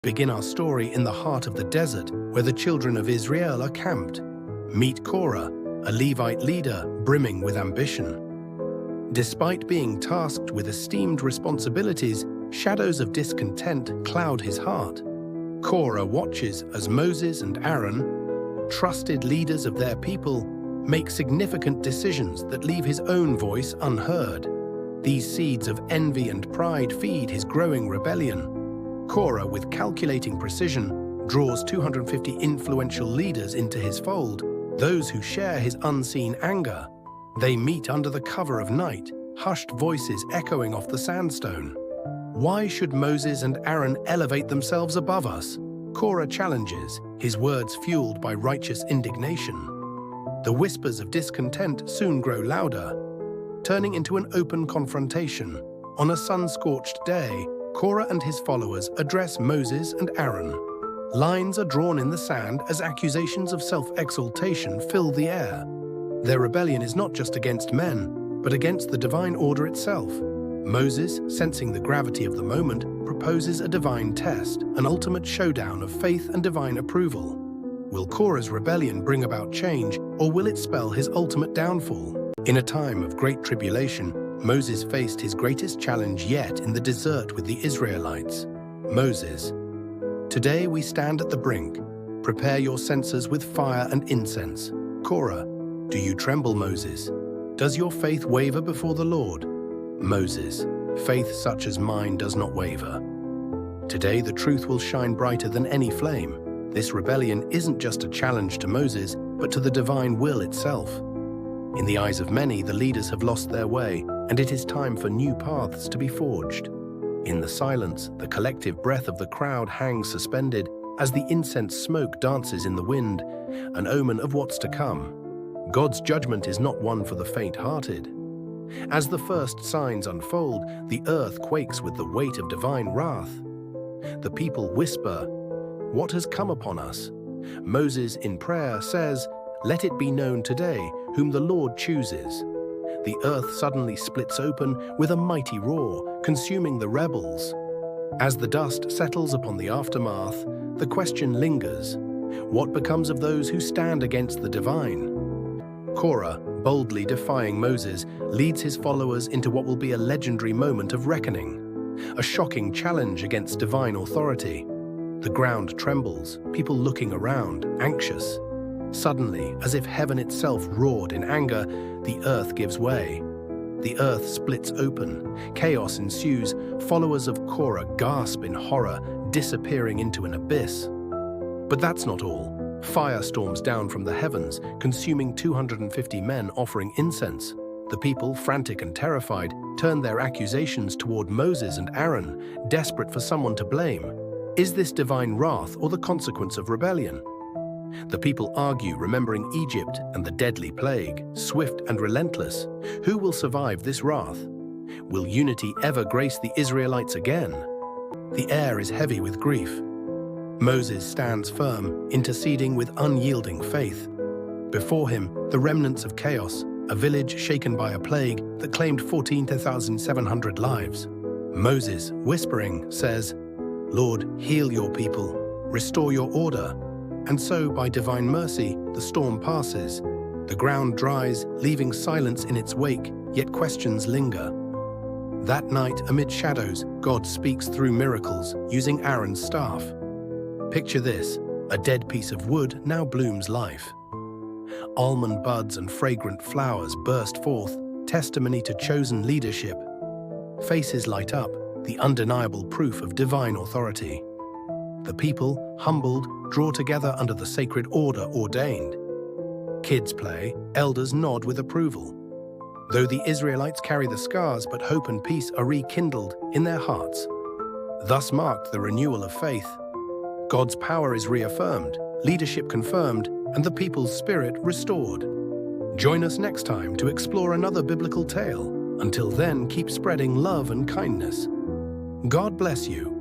Begin our story in the heart of the desert, where the children of Israel are camped. Meet Korah, a Levite leader brimming with ambition. Despite being tasked with esteemed responsibilities, shadows of discontent cloud his heart. Korah watches as Moses and Aaron, trusted leaders of their people, make significant decisions that leave his own voice unheard. These seeds of envy and pride feed his growing rebellion. Korah, with calculating precision, draws 250 influential leaders into his fold, those who share his unseen anger. They meet under the cover of night, hushed voices echoing off the sandstone. Why should Moses and Aaron elevate themselves above us? Korah challenges, his words fueled by righteous indignation. The whispers of discontent soon grow louder, turning into an open confrontation. On a sun-scorched day, Korah and his followers address Moses and Aaron. Lines are drawn in the sand as accusations of self-exaltation fill the air. Their rebellion is not just against men, but against the divine order itself. Moses, sensing the gravity of the moment, proposes a divine test, an ultimate showdown of faith and divine approval. Will Korah's rebellion bring about change, or will it spell his ultimate downfall? In a time of great tribulation, Moses faced his greatest challenge yet in the desert with the Israelites. Moses: "Today we stand at the brink. Prepare your censers with fire and incense." Korah: "Do you tremble, Moses? Does your faith waver before the Lord?" Moses: "Faith such as mine does not waver." Today the truth will shine brighter than any flame. This rebellion isn't just a challenge to Moses, but to the divine will itself. In the eyes of many, the leaders have lost their way, and it is time for new paths to be forged. In the silence, the collective breath of the crowd hangs suspended as the incense smoke dances in the wind, an omen of what's to come. God's judgment is not one for the faint-hearted. As the first signs unfold, the earth quakes with the weight of divine wrath. The people whisper, "What has come upon us?" Moses, in prayer, says, "Let it be known today whom the Lord chooses." The earth suddenly splits open with a mighty roar, consuming the rebels. As the dust settles upon the aftermath, the question lingers: what becomes of those who stand against the divine? Korah, boldly defying Moses, leads his followers into what will be a legendary moment of reckoning, a shocking challenge against divine authority. The ground trembles, people looking around, anxious. Suddenly, as if heaven itself roared in anger, the earth gives way. The earth splits open. Chaos ensues. Followers of Korah gasp in horror, disappearing into an abyss. But that's not all. Fire storms down from the heavens, consuming 250 men offering incense. The people, frantic and terrified, turn their accusations toward Moses and Aaron, desperate for someone to blame. Is this divine wrath or the consequence of rebellion? The people argue, remembering Egypt and the deadly plague, swift and relentless. Who will survive this wrath? Will unity ever grace the Israelites again? The air is heavy with grief. Moses stands firm, interceding with unyielding faith. Before him, the remnants of chaos, a village shaken by a plague that claimed 14,700 lives. Moses, whispering, says, "Lord, heal your people, restore your order." And so, by divine mercy, the storm passes. The ground dries, leaving silence in its wake, yet questions linger. That night, amid shadows, God speaks through miracles, using Aaron's staff. Picture this: a dead piece of wood now blooms life. Almond buds and fragrant flowers burst forth, testimony to chosen leadership. Faces light up, the undeniable proof of divine authority. The people, humbled, draw together under the sacred order ordained. Kids play, elders nod with approval. Though the Israelites carry the scars, but hope and peace are rekindled in their hearts. Thus marked the renewal of faith. God's power is reaffirmed, leadership confirmed, and the people's spirit restored. Join us next time to explore another biblical tale. Until then, keep spreading love and kindness. God bless you.